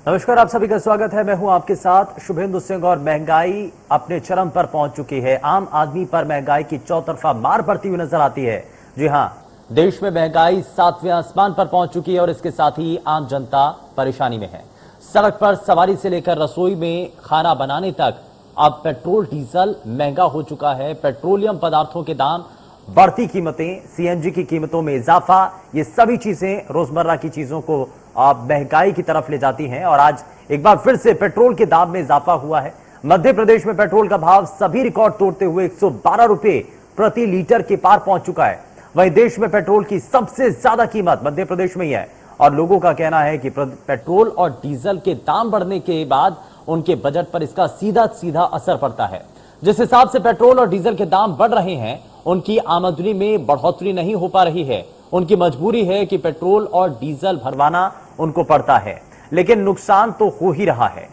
नमस्कार, आप सभी का स्वागत है। मैं हूं आपके साथ शुभेंदु सिंह। और महंगाई अपने चरम पर पहुंच चुकी है। आम आदमी पर महंगाई की चौतरफा मार पड़ती हुई नजर आती है। जी हां, देश में महंगाई 7वें आसमान पर पहुंच चुकी है और इसके साथ ही आम जनता परेशानी में है। सड़क पर सवारी से लेकर रसोई में खाना बनाने तक अब पेट्रोल डीजल महंगा हो चुका है। पेट्रोलियम पदार्थों के दाम, बढ़ती कीमतें, सीएनजी की कीमतों में इजाफा, ये सभी चीजें रोजमर्रा की चीजों को महंगाई की तरफ ले जाती हैं। और आज एक बार फिर से पेट्रोल के दाम में इजाफा हुआ है। मध्य प्रदेश में पेट्रोल का भाव सभी रिकॉर्ड तोड़ते हुए 112 रुपए प्रति लीटर के पार पहुंच चुका है। वहीं देश में पेट्रोल की सबसे ज्यादा कीमत मध्य प्रदेश में ही है। और लोगों का कहना है कि पेट्रोल और डीजल के दाम बढ़ने के बाद उनके बजट पर इसका सीधा सीधा असर पड़ता है। जिस हिसाब से पेट्रोल और डीजल के दाम बढ़ रहे हैं, उनकी आमदनी में बढ़ोतरी नहीं हो पा रही है। उनकी मजबूरी है कि पेट्रोल और डीजल भरवाना उनको पड़ता है, लेकिन नुकसान तो हो ही रहा है।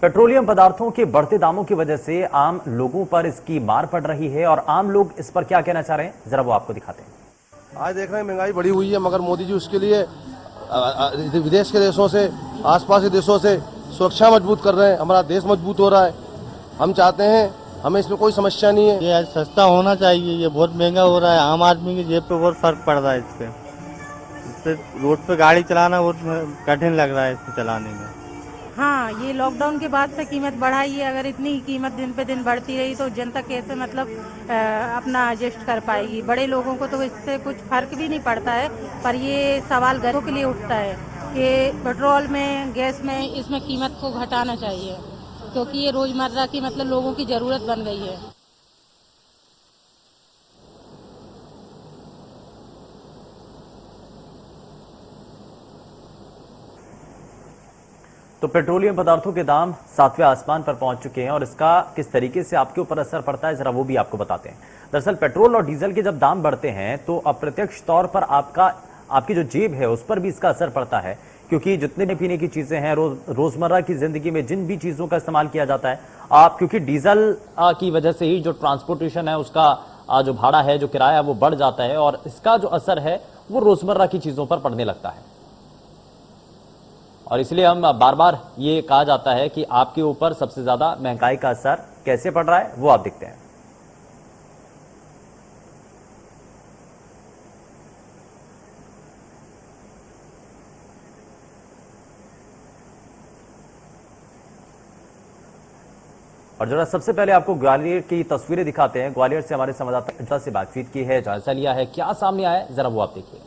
पेट्रोलियम पदार्थों के बढ़ते दामों की वजह से आम लोगों पर इसकी मार पड़ रही है। और आम लोग इस पर क्या कहना चाह रहे हैं, जरा वो आपको दिखाते हैं। आज देख रहे हैं महंगाई बढ़ी हुई है, मगर मोदी जी उसके लिए विदेश के देशों से, आसपास के देशों से सुरक्षा मजबूत कर रहे हैं। हमारा देश मजबूत हो रहा है। हम चाहते हैं, हमें इसमें कोई समस्या नहीं है। ये सस्ता होना चाहिए। ये बहुत महंगा हो रहा है। आम आदमी की जेब पे बहुत फर्क पड़ रहा है इससे रोड पे गाड़ी चलाना बहुत कठिन लग रहा है इसको चलाने में। हाँ, ये लॉकडाउन के बाद से कीमत बढ़ाई है। अगर इतनी कीमत दिन पे दिन बढ़ती रही तो जनता कैसे अपना एडजस्ट कर पाएगी। बड़े लोगों को तो इससे कुछ फर्क भी नहीं पड़ता है, पर ये सवाल गरीबों के लिए उठता है कि पेट्रोल में, गैस में, इसमें कीमत को घटाना चाहिए, क्योंकि ये रोजमर्रा की लोगों की जरूरत बन गई है। तो पेट्रोलियम पदार्थों के दाम 7वें आसमान पर पहुंच चुके हैं और इसका किस तरीके से आपके ऊपर असर पड़ता है, जरा वो भी आपको बताते हैं। दरअसल पेट्रोल और डीजल के जब दाम बढ़ते हैं तो अप्रत्यक्ष तौर पर आपकी जो जेब है उस पर भी इसका असर पड़ता है, क्योंकि जितने भी पीने की चीजें हैं, रोजमर्रा की जिंदगी में जिन भी चीजों का इस्तेमाल किया जाता है, क्योंकि डीजल की वजह से ही जो ट्रांसपोर्टेशन है उसका जो भाड़ा है, जो किराया है, वो बढ़ जाता है और इसका जो असर है वो रोजमर्रा की चीजों पर पड़ने लगता है। और इसलिए हम बार बार ये कहा जाता है कि आपके ऊपर सबसे ज्यादा महंगाई का असर कैसे पड़ रहा है, वो आप देखते हैं। और जरा सबसे पहले आपको ग्वालियर की तस्वीरें दिखाते हैं। ग्वालियर से हमारे संवाददाता से बातचीत की है, जायजा लिया है, क्या सामने आया है, जरा वो आप देखिए।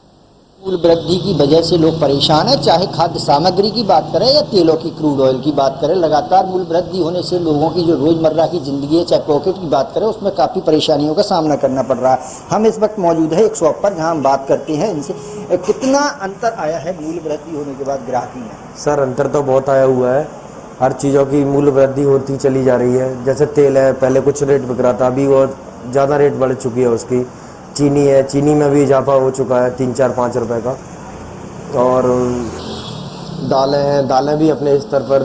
मूल्य वृद्धि की वजह से लोग परेशान हैं, चाहे खाद्य सामग्री की बात करें या तेलों की, क्रूड ऑयल की बात करें। लगातार मूल्य वृद्धि होने से लोगों की जो रोजमर्रा की जिंदगी है, चाहे पॉकेट की बात करें, उसमें काफ़ी परेशानियों का सामना करना पड़ रहा है। हम इस वक्त मौजूद है एक शॉप पर, जहां हम बात करते हैं इनसे। कितना अंतर आया है मूल्य वृद्धि होने के बाद ग्राहकी में? सर, अंतर तो बहुत आया हुआ है। हर चीज़ों की मूल्य वृद्धि होती चली जा रही है। जैसे तेल है, पहले कुछ रेट बिक रहा था, अभी और ज़्यादा रेट बढ़ चुकी है उसकी। चीनी है, चीनी में भी इजाफा हो चुका है 3, 4, 5 रुपए का। और दालें हैं, दालें भी अपने स्तर पर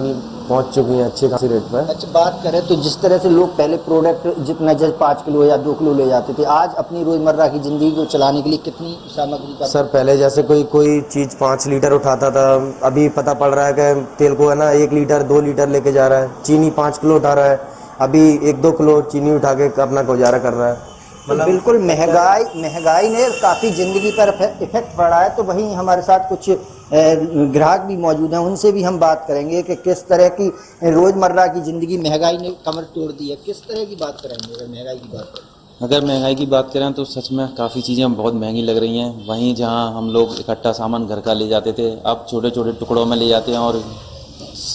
पहुंच चुकी हैं अच्छे खासी रेट पर। अच्छा, बात करें तो जिस तरह से लोग पहले प्रोडक्ट जितना, जैसे 5 किलो या 2 किलो ले जाते थे, आज अपनी रोजमर्रा की जिंदगी को चलाने के लिए कितनी सामग्री का? सर, पहले जैसे कोई चीज़ 5 लीटर उठाता था, अभी पता पड़ रहा है कि तेल को है ना 1 लीटर 2 लीटर लेके जा रहा है। चीनी 5 किलो उठा रहा है, अभी 1-2 किलो चीनी उठा के अपना गुजारा कर रहा है। बिल्कुल महंगाई ने काफ़ी ज़िंदगी पर इफेक्ट पड़ा है। तो वहीं हमारे साथ कुछ ग्राहक भी मौजूद हैं, उनसे भी हम बात करेंगे कि किस तरह की रोज़मर्रा की ज़िंदगी महंगाई ने कमर तोड़ दी है। किस तरह की बात करेंगे अगर महंगाई की बात करें? अगर महंगाई की बात करें तो सच में काफ़ी चीज़ें बहुत महंगी लग रही हैं। वहीं जहां हम लोग इकट्ठा सामान घर का ले जाते थे, अब छोटे छोटे टुकड़ों में ले जाते हैं और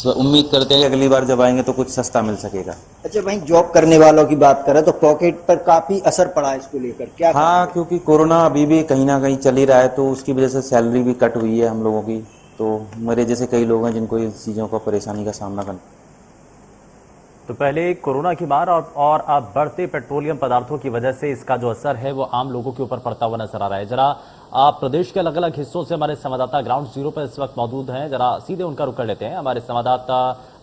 उम्मीद करते हैं कि अगली बार जब आएंगे तो कुछ सस्ता मिल सकेगा। अच्छा, वहीं जॉब करने वालों की बात करें तो पॉकेट पर काफ़ी असर पड़ा है इसको लेकर, क्या? हाँ, क्योंकि कोरोना अभी भी कहीं ना कहीं चल ही रहा है, तो उसकी वजह से सैलरी भी कट हुई है हम लोगों की। तो मेरे जैसे कई लोग हैं जिनको इन चीज़ों का परेशानी का सामना करना। तो पहले कोरोना की मार और अब बढ़ते पेट्रोलियम पदार्थों की वजह से इसका जो असर है वो आम लोगों के ऊपर पड़ता हुआ नजर आ रहा है। जरा आप प्रदेश के अलग अलग हिस्सों से हमारे संवाददाता ग्राउंड जीरो पर इस वक्त मौजूद हैं, जरा सीधे उनका रुख कर लेते हैं। हमारे संवाददाता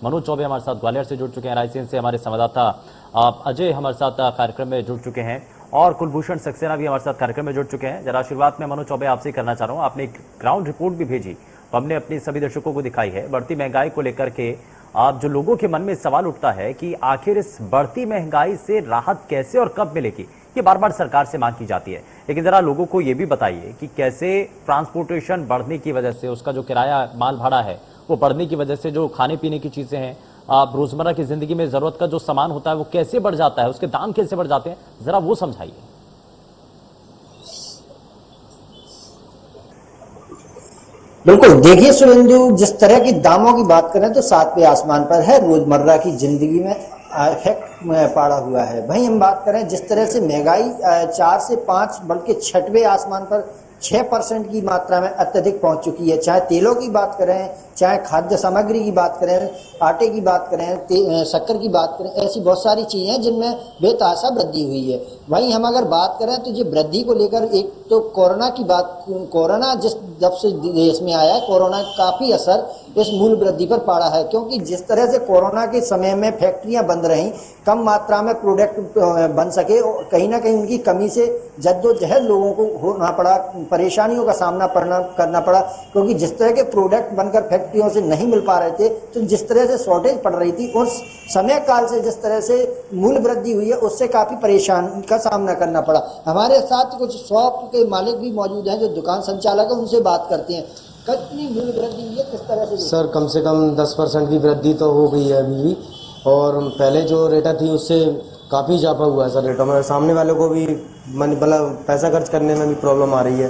मनोज चौबे हमारे साथ ग्वालियर से जुड़ चुके हैं, रायसेन से हमारे संवाददाता अजय हमारे साथ कार्यक्रम में जुड़ चुके हैं और कुलभूषण सक्सेना भी हमारे साथ कार्यक्रम में जुड़ चुके हैं। जरा शुरुआत में मनोज चौबे आपसे करना चाह रहा हूँ, आपने एक ग्राउंड रिपोर्ट भी भेजी, हमने अपने सभी दर्शकों को दिखाई है। बढ़ती महंगाई को लेकर के आप जो लोगों के मन में सवाल उठता है कि आखिर इस बढ़ती महंगाई से राहत कैसे और कब मिलेगी, ये बार बार सरकार से मांग की जाती है। लेकिन जरा लोगों को ये भी बताइए कि कैसे ट्रांसपोर्टेशन बढ़ने की वजह से, उसका जो किराया माल भाड़ा है वो बढ़ने की वजह से, जो खाने पीने की चीजें हैं, आप रोजमर्रा की जिंदगी में जरूरत का जो सामान होता है वो कैसे बढ़ जाता है, उसके दाम कैसे बढ़ जाते हैं, जरा वो समझाइए। बिल्कुल, देखिए शुभेंदु, जिस तरह की दामों की बात करें तो सातवें आसमान पर है, रोजमर्रा की जिंदगी में इफेक्ट पड़ा हुआ है। वहीं हम बात करें जिस तरह से महंगाई 4 से 5 बल्कि 6वें आसमान पर 6% की मात्रा में अत्यधिक पहुंच चुकी है। चाहे तेलों की बात करें, चाहे खाद्य सामग्री की बात करें, आटे की बात करें, शक्कर की बात करें, ऐसी बहुत सारी चीज़ें हैं जिनमें बेतहाशा वृद्धि हुई है। वहीं हम अगर बात करें तो ये वृद्धि को लेकर एक तो कोरोना की बात, कोरोना जब से देश में आया है, कोरोना का काफ़ी असर इस मूल वृद्धि पर पड़ा है, क्योंकि जिस तरह से कोरोना के समय में फैक्ट्रियां बंद रहीं, कम मात्रा में प्रोडक्ट बन सके, कहीं ना कहीं उनकी कमी से जद्दोजहद लोगों को होना पड़ा, परेशानियों का सामना करना पड़ा, क्योंकि जिस तरह के प्रोडक्ट बनकर फैक्ट्रियों से नहीं मिल पा रहे थे, तो जिस तरह से शॉर्टेज पड़ रही थी, उस समय काल से जिस तरह से मूल वृद्धि हुई है उससे काफ़ी परेशानी का सामना करना पड़ा। हमारे साथ कुछ शॉप के मालिक भी मौजूद हैं जो दुकान संचालक है, उनसे बात करते हैं। कितनी मूल वृद्धि हुई है, किस तरह से? सर कम से कम 10% की वृद्धि तो हो गई है अभी भी, और पहले जो रेटा थी उससे काफ़ी इजाफा हुआ है सर रेटों में। सामने वालों को भी मतलब पैसा खर्च करने में भी प्रॉब्लम आ रही है।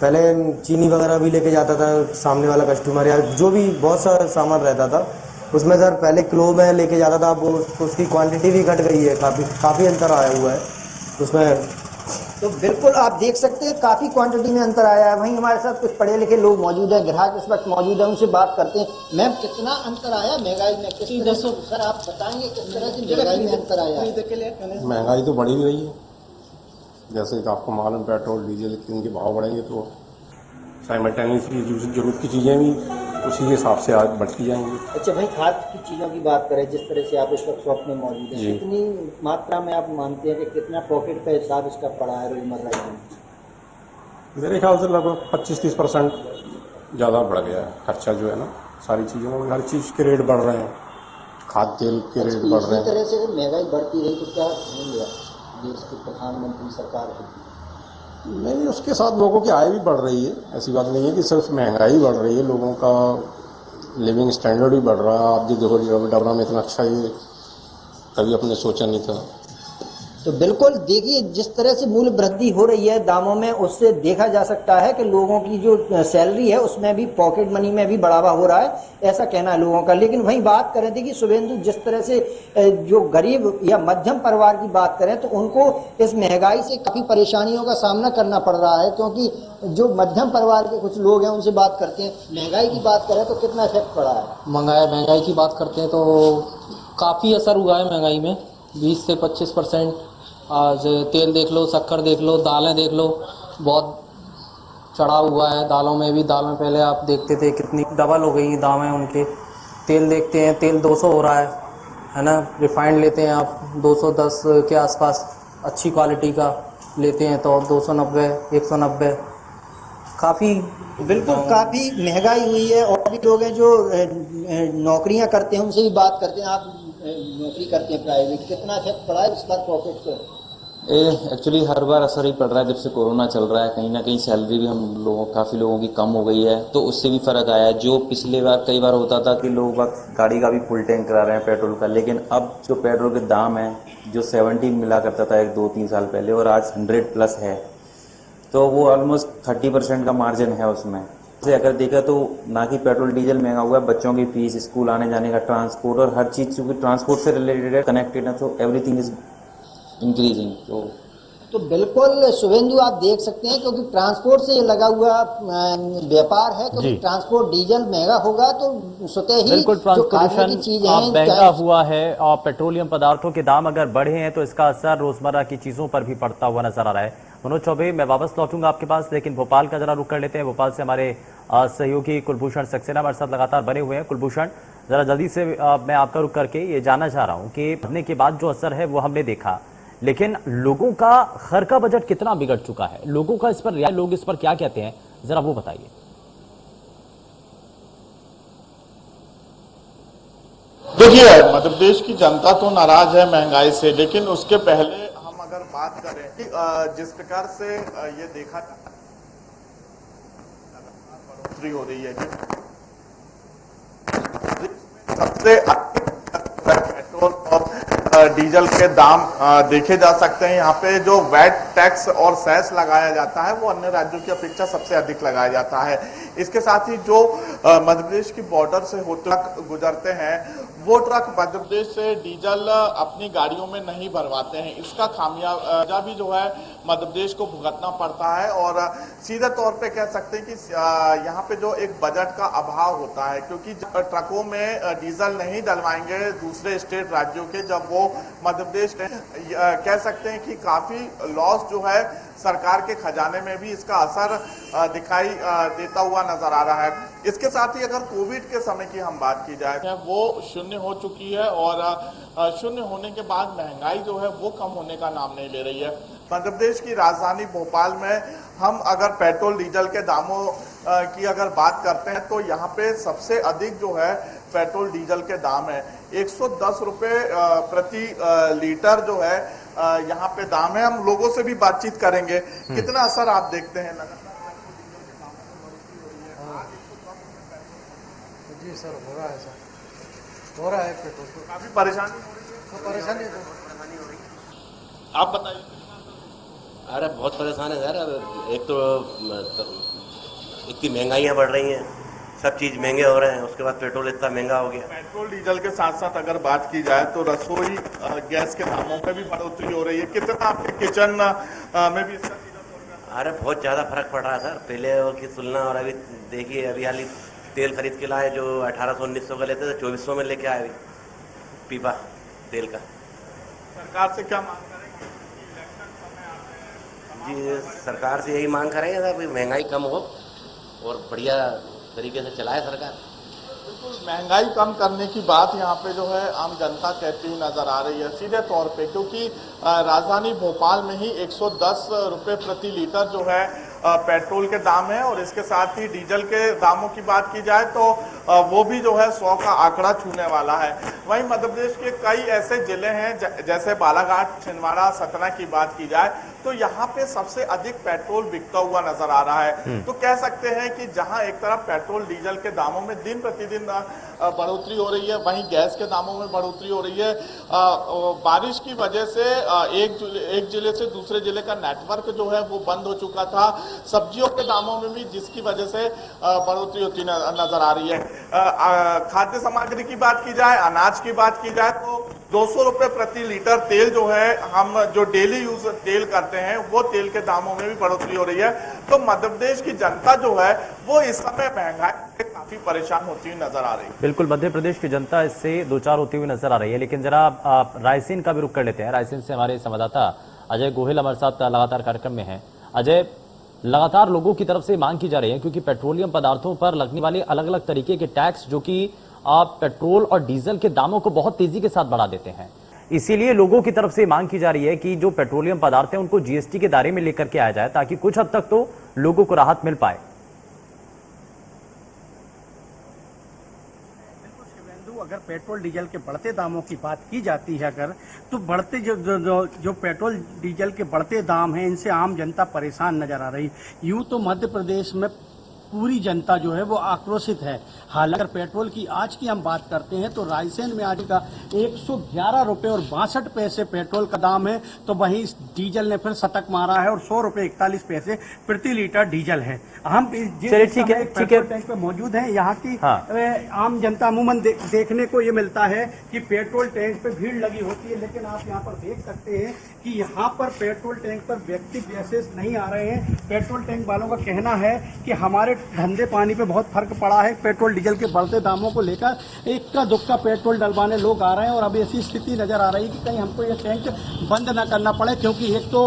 पहले चीनी वगैरह भी लेके जाता था सामने वाला कस्टमर, या जो भी बहुत सारा सामान रहता था उसमें सर पहले किलो में लेके जाता था, अब उसकी क्वांटिटी भी घट गई है, काफ़ी अंतर आया हुआ है उसमें। तो बिल्कुल आप देख सकते हैं काफ़ी क्वांटिटी में अंतर आया है। वहीं हमारे साथ कुछ पढ़े लिखे लोग मौजूद हैं, ग्राहक इस वक्त मौजूद है, उनसे बात करते हैं। मैम, कितना अंतर आया महंगाई में? सर आप बताएंगे किस तरह से महंगाई में अंतर आया? महंगाई तो बढ़ ही रही है, जैसे कि आपको मालूम पेट्रोल डीजल इनके भाव बढ़ेंगे तो साइमल्टेनियसली जरूरत की चीज़ें भी उसी के हिसाब से आज बढ़ती जाएंगी। अच्छा, भाई खाद्य की चीज़ों की बात करें, जिस तरह से आप इस वक्त शॉप में मौजूद हैं, कितनी मात्रा में आप मानते हैं कि कितना पॉकेट का हिसाब इसका पड़ा है रोजमर्रा में? मेरे ख्याल से लगभग 25-30% ज़्यादा बढ़ गया है खर्चा जो है ना, सारी चीज़ों में हर चीज़ के रेट बढ़ रहे हैं, खाद्य तेल के रेट बढ़ रहे हैं। इसी तरह से महंगाई बढ़ती रही तो क्या होंगे देश के प्रधानमंत्री सरकार की? नहीं, उसके साथ लोगों की आय भी बढ़ रही है, ऐसी बात नहीं है कि सिर्फ महंगाई बढ़ रही है, लोगों का लिविंग स्टैंडर्ड भी बढ़ रहा है। आप जो देखो डबरा में इतना अच्छा ये कभी अपने सोचा नहीं था। तो बिल्कुल देखिए, जिस तरह से मूल्य वृद्धि हो रही है दामों में, उससे देखा जा सकता है कि लोगों की जो सैलरी है उसमें भी, पॉकेट मनी में भी बढ़ावा हो रहा है, ऐसा कहना है लोगों का। लेकिन वहीं बात करें देखिए शुभेंदु, जिस तरह से जो गरीब या मध्यम परिवार की बात करें तो उनको इस महंगाई से काफ़ी परेशानियों का सामना करना पड़ रहा है, क्योंकि जो मध्यम परिवार के कुछ लोग हैं उनसे बात करते हैं। महंगाई की बात करें तो कितना इफेक्ट पड़ा है? महंगाई की बात करते हैं तो काफ़ी असर हुआ है महंगाई में, 20 से 25%। आज तेल देख लो, शक्कर देख लो, दालें देख लो, बहुत चढ़ा हुआ है। दालों में भी, दाल में पहले आप देखते थे कितनी डबल हो गई दामें उनके। तेल देखते हैं, तेल 200 हो रहा है ना। रिफाइंड लेते हैं आप 210 के आसपास, अच्छी क्वालिटी का लेते हैं तो 290, 190, काफ़ी बिल्कुल काफ़ी महंगाई हुई है। और भी लोग हैं जो नौकरियां करते हैं, उनसे भी बात करते हैं। आप नौकरी करते हैं प्राइवेट, कितना इफेक्ट पड़ा है इस बार पॉकेट पर? एक्चुअली हर बार असर ही पड़ रहा है, जब से कोरोना चल रहा है कहीं ना कहीं सैलरी भी हम लोगों, काफ़ी लोगों की कम हो गई है, तो उससे भी फ़र्क आया है। जो पिछले बार कई बार होता था कि लोग गाड़ी का भी फुल टैंक करा रहे हैं पेट्रोल का, लेकिन अब जो पेट्रोल के दाम है, जो 70 मिला करता था 1-2-3 साल पहले और आज 100+ है, तो वो ऑलमोस्ट 30% का मार्जिन है उसमें से। अगर देखा तो ना कि पेट्रोल डीजल महंगा हुआ है, बच्चों की फीस, स्कूल आने जाने का ट्रांसपोर्ट और हर चीज़, चूँकि ट्रांसपोर्ट से रिलेटेड है, कनेक्टेड है, तो एवरीथिंग इज इंक्रीजिंग। तो तो बिल्कुल शुभेंदु आप देख सकते हैं, क्योंकि ट्रांसपोर्ट से ये लगा हुआ व्यापार है, क्योंकि जी। ट्रांसपोर्ट डीजल महंगा होगा तो स्वतः ही बिल्कुल जो खाने की ट्रांसपोर्टेशन चीजें हैं महंगा हुआ है और पेट्रोलियम पदार्थों के दाम अगर बढ़े हैं तो इसका असर रोजमर्रा की चीजों पर भी पड़ता हुआ नजर आ रहा है। मनोज चौबे, मैं वापस लौटूंगा आपके पास, लेकिन भोपाल का जरा रुख कर लेते हैं। भोपाल से हमारे सहयोगी कुलभूषण सक्सेना हमारे साथ लगातार बने हुए हैं। कुलभूषण, जरा जल्दी से मैं आपका रुख करके ये जानना चाह रहा हूँ कि बढ़ने के बाद जो असर है वो हमने देखा, लेकिन लोगों का घर का बजट कितना बिगड़ चुका है, लोगों का इस पर लोग इस पर क्या कहते हैं, जरा वो बताइए। देखिए, मध्य प्रदेश की जनता तो नाराज है महंगाई से, लेकिन उसके पहले हम अगर बात करें कि जिस प्रकार से ये देखा बढ़ोतरी हो रही है कि सबसे अधिक पेट्रोल और डीजल के दाम देखे जा सकते हैं। यहाँ पे जो वैट टैक्स और सेस लगाया जाता है वो अन्य राज्यों की अपेक्षा सबसे अधिक लगाया जाता है। इसके साथ ही जो मध्य प्रदेश की बॉर्डर से होते ट्रक गुजरते हैं वो ट्रक मध्य प्रदेश से डीजल अपनी गाड़ियों में नहीं भरवाते हैं। इसका खामियाजा भी जो है मध्य प्रदेश को भुगतना पड़ता है और सीधे तौर पे कह सकते हैं कि यहाँ पे जो एक बजट का अभाव होता है, क्योंकि ट्रकों में डीजल नहीं डलवाएंगे दूसरे स्टेट राज्यों के, जब वो मध्य प्रदेश कह सकते हैं कि काफी लॉस जो है सरकार के खजाने में भी इसका असर दिखाई देता हुआ नजर आ रहा है। इसके साथ ही अगर कोविड के समय की हम बात की जाए, वो शून्य हो चुकी है और शून्य होने के बाद महंगाई जो है वो कम होने का नाम नहीं ले रही है। मध्य प्रदेश की राजधानी भोपाल में हम अगर पेट्रोल डीजल के दामों की अगर बात करते हैं तो यहाँ पे सबसे अधिक जो है पेट्रोल डीजल के दाम है 110 रुपए प्रति लीटर जो है यहाँ पे दाम है। हम लोगों से भी बातचीत करेंगे, कितना असर आप देखते हैं जी सर, हो रहा है सर, हो रहा है पेट्रोल तो काफी परेशानी हो रही है। आप बताइए। अरे बहुत परेशान है सर। एक तो इतनी महंगाइयाँ बढ़ रही हैं, सब चीज़ महंगे हो रहे हैं, उसके बाद पेट्रोल इतना महंगा हो गया। पेट्रोल डीजल के साथ साथ अगर बात की जाए तो रसोई गैस के दामों पे भी बढ़ोतरी हो रही है। कितना आपके किचन में भी इसका? अरे बहुत ज़्यादा फर्क पड़ रहा है सर, पहले की तुलना। और अभी देखिए, अभी हाल ही तेल खरीद के लाए जो 1800-1900 का लेते थे 2400 में लेके आए पीपा तेल का। सरकार से क्या मांग करेंगे? जी, सरकार से यही मांग करेंगे सर, महंगाई कम हो और बढ़िया तरीके से चलाए सरकार। बिल्कुल, महंगाई कम करने की बात यहाँ पे जो है आम जनता कहती हुई नजर आ रही है सीधे तौर पे, क्योंकि राजधानी भोपाल में ही 110 रुपए प्रति लीटर जो है पेट्रोल के दाम है और इसके साथ ही डीजल के दामों की बात की जाए तो वो भी जो है 100 का आंकड़ा छूने वाला है। वहीं मध्य प्रदेश के कई ऐसे जिले हैं जैसे बालाघाट, छिंदवाड़ा, सतना की बात की जाए तो यहाँ पे सबसे अधिक पेट्रोल बिकता हुआ नजर आ रहा है। तो कह सकते हैं कि जहाँ एक तरफ पेट्रोल डीजल के दामों में दिन प्रतिदिन बढ़ोतरी हो रही है, वहीं गैस के दामों में बढ़ोतरी हो रही है। बारिश की वजह से एक जिले से दूसरे जिले का नेटवर्क जो है वो बंद हो चुका था। सब्जियों के दामों में भी जिसकी वजह से बढ़ोतरी होती नजर आ रही है। खाद्य सामग्री की बात की जाए, अनाज की बात की जाए तो 200 रुपए प्रति लीटर तेल जो है, हम जो डेली यूज तेल करते हैं वो तेल के दामों में भी बढ़ोतरी हो रही है। तो मध्य प्रदेश की जनता जो है वो इस समय महंगाई से काफी परेशान होती हुई नजर आ रही है। बिल्कुल, मध्य प्रदेश की जनता इससे दो चार होती हुई नजर आ रही है। लेकिन जरा रायसेन का भी रुख कर लेते हैं। रायसेन से हमारे संवाददाता अजय गोहिल हमारे साथ लगातार कार्यक्रम में है। अजय, लगातार लोगों की तरफ से मांग की जा रही है क्योंकि पेट्रोलियम पदार्थों पर लगने वाले अलग अलग तरीके के टैक्स जो कि पेट्रोल और डीजल के दामों को बहुत तेजी के साथ बढ़ा देते हैं, इसीलिए लोगों की तरफ से मांग की जा रही है कि जो पेट्रोलियम पदार्थ हैं उनको जीएसटी के दायरे में लेकर के आया जाए ताकि कुछ हद तक तो लोगों को राहत मिल पाए। अगर पेट्रोल डीजल के बढ़ते दामों की बात की जाती है अगर, तो बढ़ते जो पेट्रोल डीजल के बढ़ते दाम हैं इनसे आम जनता परेशान नजर आ रही। यूं तो मध्य प्रदेश में पूरी जनता जो है वो आक्रोशित है। हालांकि अगर पेट्रोल की आज की हम बात करते हैं तो रायसेन में आज का 111 रुपए और 62 पैसे पेट्रोल का दाम है, तो वहीं डीजल ने फिर शतक मारा है और 100 रुपए 41 पैसे प्रति लीटर डीजल है। हम ठीक है पेट्रोल टैंक पे मौजूद हैं, यहाँ की आम जनता अमूमन देखने को ये मिलता है कि पेट्रोल टैंक पे भीड़ लगी होती है, लेकिन आप यहाँ पर देख सकते हैं कि यहाँ पर पेट्रोल टैंक पर व्यक्ति बेसिस नहीं आ रहे हैं। पेट्रोल टैंक वालों का कहना है कि हमारे धंधे पानी पे बहुत फर्क पड़ा है। पेट्रोल डीजल के बढ़ते दामों को लेकर इक्का दुक्का पेट्रोल डलवाने लोग आ रहे हैं और अभी ऐसी स्थिति नजर आ रही है कि कहीं हमको ये टैंक बंद न करना पड़े, क्योंकि एक तो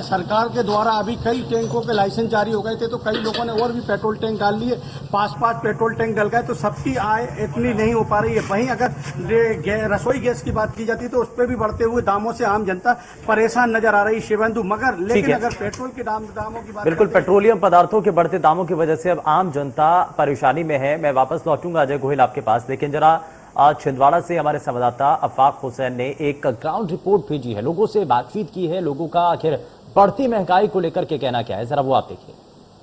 सरकार के द्वारा अभी कई टैंकों के लाइसेंस जारी हो गए थे, तो कई लोगों ने और भी पेट्रोल टैंक डाल लिए, 5-5 पेट्रोल टैंक डल गए, तो सबकी आय इतनी नहीं हो पा रही है। वहीं अगर रसोई गैस की बात की जाती तो उस पर भी बढ़ते हुए दामों से आम जनता परेशान नजर आ रही शिवेंदु। मगर लेकिन अगर पेट्रोल के दामों की बात बिल्कुल, पेट्रोलियम पदार्थों के बढ़ते दामों की वजह से अब आम जनता परेशानी में है। मैं वापस लौटूंगा अजय गोहिल आपके पास, लेकिन जरा आज छिंदवाड़ा से हमारे संवाददाता अफाक हुसैन ने एक ग्राउंड रिपोर्ट भेजी है, लोगों से बातचीत की है, लोगों का आखिर बढ़ती महंगाई को लेकर के कहना क्या है, जरा वो आप देखिए।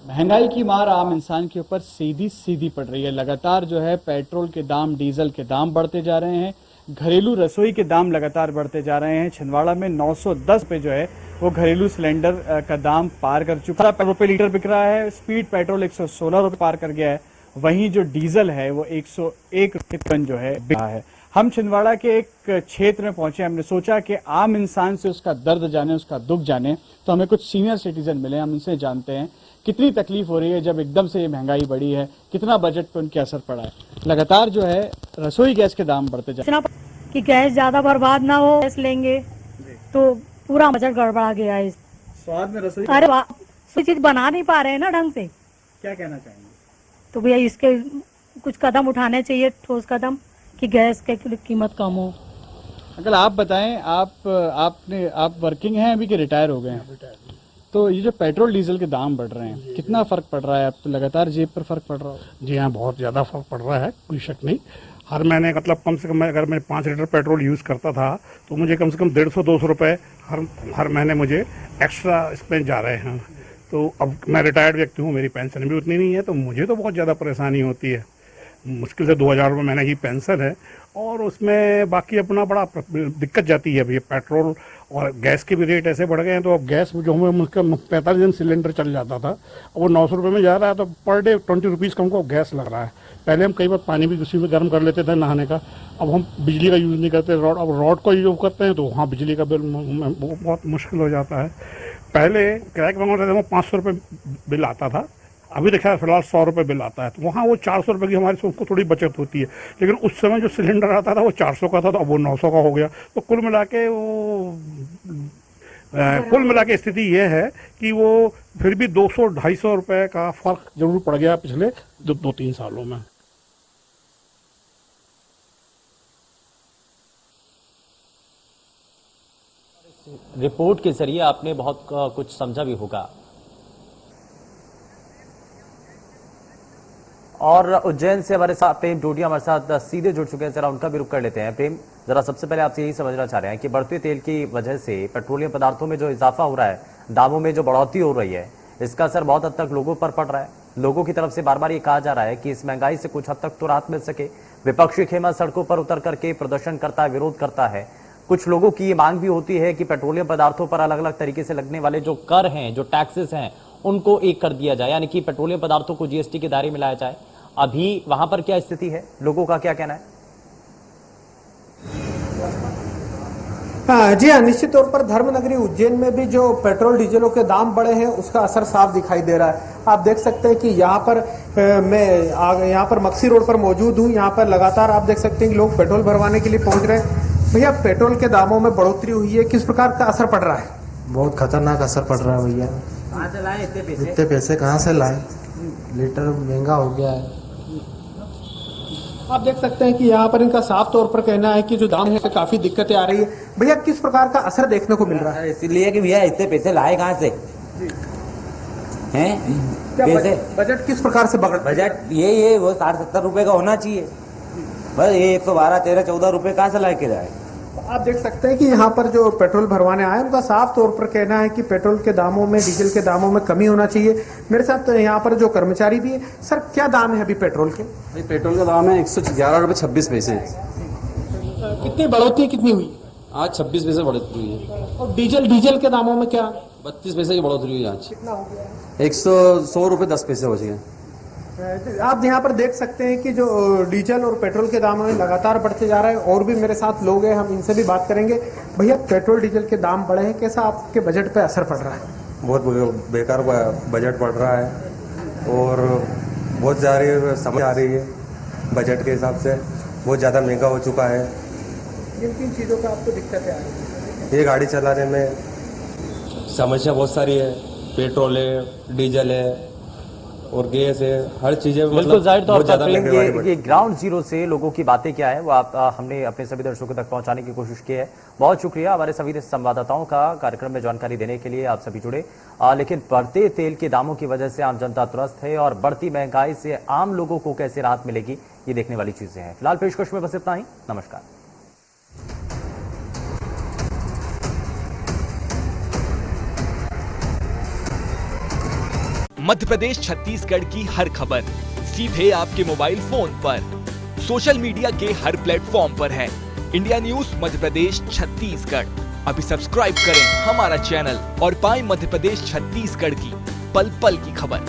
महंगाई की मार आम इंसान के ऊपर सीधी सीधी पड़ रही है। लगातार जो है पेट्रोल के दाम, डीजल के दाम बढ़ते जा रहे हैं, घरेलू रसोई के दाम लगातार बढ़ते जा रहे हैं। छिंदवाड़ा में 910 पे जो है वो घरेलू सिलेंडर का दाम पार कर चुका है, रुपये लीटर बिक रहा है। स्पीड पेट्रोल 116 रुपये पार कर गया है, वहीं जो डीजल है वो 101 रुपये टन जो है बिक रहा है। हम छिंदवाड़ा के एक क्षेत्र में पहुंचे, हमने सोचा कि आम इंसान से उसका दर्द जाने, उसका दुख जाने, तो हमें कुछ सीनियर सिटीजन मिले, हम उनसे जानते हैं कितनी तकलीफ हो रही है जब एकदम से ये महंगाई बढ़ी है, कितना बजट पे उनके असर पड़ा है। लगातार जो है रसोई गैस के दाम बढ़ते जा रहे हैं कि गैस ज्यादा बर्बाद ना हो, गैस लेंगे तो पूरा बजट गड़बड़ा गया है। स्वाद में रसोई, अरे वाह, चीज बना नहीं पा रहे हैं ना ढंग से। क्या कहना चाहेंगे? तो भैया इसके कुछ कदम उठाने चाहिए, ठोस कदम, कि गैस की कीमत कम हो। अगर आप बताएं, आप वर्किंग हैं अभी कि रिटायर हो गए हैं? तो ये जो पेट्रोल डीजल के दाम बढ़ रहे हैं, कितना फर्क पड़ रहा है? अब तो लगातार जेब पर फर्क पड़ रहा है। जी हाँ, बहुत ज़्यादा फर्क पड़ रहा है, कोई शक नहीं। हर महीने मतलब कम से कम अगर मैं 5 लीटर पेट्रोल यूज़ करता था तो मुझे कम से कम 150-200 रुपये हर महीने मुझे एक्स्ट्रा इसमें जा रहे हैं। तो अब मैं रिटायर्ड व्यक्ति हूँ, मेरी पेंशन भी उतनी नहीं है, तो मुझे तो बहुत ज़्यादा परेशानी होती है। मुश्किल से 2000 रुपये महीने की पेंशन है और उसमें बाकी अपना बड़ा दिक्कत जाती है। अभी पेट्रोल और गैस के भी रेट ऐसे बढ़ गए हैं, तो अब गैस जो हमें मुझका 45 दिन सिलेंडर चल जाता था, वो 900 रुपये में जा रहा है, तो पर डे 20 रुपीज़ का हमको गैस लग रहा है। पहले हम कई बार पानी भी उसी में गर्म कर लेते थे नहाने का, अब हम बिजली का यूज़ नहीं करते, अब रॉड का यूज करते हैं, तो वहाँ बिजली का बिल बहुत मुश्किल हो जाता है। पहले किराए के मंगवाते थे वो 500 रुपये बिल आता था, अभी देखा फिलहाल 100 रुपये बिल आता है, तो वहाँ वो 400 रुपये की हमारी उसको थोड़ी बचत होती है। लेकिन उस समय जो सिलेंडर आता था वो 400 का था, तो अब वो 900 का हो गया। तो कुल मिला के स्थिति ये है कि वो फिर भी 200-250 रुपये का फर्क जरूर पड़ गया पिछले 2-3 सालों में। रिपोर्ट के जरिए आपने बहुत कुछ समझा भी होगा। और उज्जैन से हमारे साथ प्रेम टोटिया हमारे साथ सीधे जुड़ चुके हैं, जरा उनका भी रुख कर लेते हैं। प्रेम, जरा सबसे पहले आपसे यही समझना चाह रहे हैं कि बढ़ते तेल की वजह से पेट्रोलियम पदार्थों में जो इजाफा हो रहा है, दामों में जो बढ़ोतरी हो रही है, इसका असर बहुत हद तक लोगों पर पड़ रहा है। लोगों की तरफ से बार बार ये कहा जा रहा है कि इस महंगाई से कुछ हद तक तो राहत मिल सके। विपक्षी खेमा सड़कों पर उतर करके प्रदर्शन करता है, विरोध करता है। कुछ लोगों की ये मांग भी होती है कि पेट्रोलियम पदार्थों पर अलग अलग तरीके से लगने वाले जो कर हैं, जो टैक्सेस हैं, उनको एक कर दिया जाए, यानी कि पेट्रोलियम पदार्थों को जीएसटी के दायरे में लाया जाए। अभी वहां पर क्या स्थिति है, लोगों का क्या कहना है? जी हाँ, निश्चित तौर पर धर्मनगरी उज्जैन में भी जो पेट्रोल डीजलों के दाम बढ़े हैं उसका असर साफ दिखाई दे रहा है। आप देख सकते हैं कि यहाँ पर मैं यहाँ पर मक्सी रोड पर मौजूद हूँ। यहाँ पर लगातार आप देख सकते हैं कि लोग पेट्रोल भरवाने के लिए पहुँच रहे हैं। भैया, पेट्रोल के दामों में बढ़ोतरी हुई है, किस प्रकार का असर पड़ रहा है? बहुत खतरनाक असर पड़ रहा है भैया। कहाँ से लाए इतने पैसे कहाँ से लाए? लीटर महंगा हो गया है। आप देख सकते हैं कि यहाँ पर इनका साफ तौर पर कहना है कि जो दाम है काफी दिक्कतें आ रही है। भैया, किस प्रकार का असर देखने को मिल रहा है? इसलिए कि भैया इतने पैसे लाए कहाँ से हैं? पैसे बजट किस प्रकार से बजट ये वो 60-70 रुपए का होना चाहिए, बस ये 112, 13, 14 रुपए कहाँ से लाके जाए? आप देख सकते हैं कि यहाँ पर जो पेट्रोल भरवाने आए उनका साफ तौर पर कहना है कि पेट्रोल के दामों में, डीजल के दामों में कमी होना चाहिए। मेरे साथ यहाँ पर जो कर्मचारी भी है। सर, क्या दाम है अभी पेट्रोल के? पेट्रोल का दाम है 111 रुपये 26 पैसे। कितनी बढ़ोतरी कितनी हुई? आज 26 पैसे बढ़ोतरी हुई है। और डीजल के दामों में क्या? 32 पैसे की बढ़ोतरी हुई आज। कितना हो गया? 100 रुपये 10 पैसे हो गए। आप यहाँ पर देख सकते हैं कि जो डीजल और पेट्रोल के दाम हैं लगातार बढ़ते जा रहे हैं। और भी मेरे साथ लोग हैं, हम इनसे भी बात करेंगे। भैया, पेट्रोल डीजल के दाम बढ़े हैं, कैसा आपके बजट पे असर पड़ रहा है? बहुत बेकार बजट पड़ रहा है और बहुत ज़्यादा समझ आ रही है। बजट के हिसाब से बहुत ज़्यादा महंगा हो चुका है। किन चीज़ों का आपको दिक्कतें आ रही है? ये गाड़ी चलाने में समस्या बहुत सारी है। पेट्रोल है, डीजल है और गैस है, हर चीज़ें बिल्कुल जाहिर तौर बहुत पर ज़्यादा ये ग्राउंड जीरो से लोगों की बातें क्या है वो हमने अपने सभी दर्शकों तक पहुंचाने की कोशिश की है। बहुत शुक्रिया हमारे सभी संवाददाताओं का कार्यक्रम में जानकारी देने के लिए, आप सभी जुड़े। लेकिन बढ़ते तेल के दामों की वजह से आम जनता त्रस्त है और बढ़ती महंगाई से आम लोगों को कैसे राहत मिलेगी, ये देखने वाली चीजें हैं। फिलहाल पेशकश में बस इतना ही। नमस्कार। मध्य प्रदेश छत्तीसगढ़ की हर खबर सीधे आपके मोबाइल फोन पर, सोशल मीडिया के हर प्लेटफॉर्म पर है। इंडिया न्यूज मध्य प्रदेश छत्तीसगढ़, अभी सब्सक्राइब करें हमारा चैनल और पाएं मध्य प्रदेश छत्तीसगढ़ की पल पल की खबर।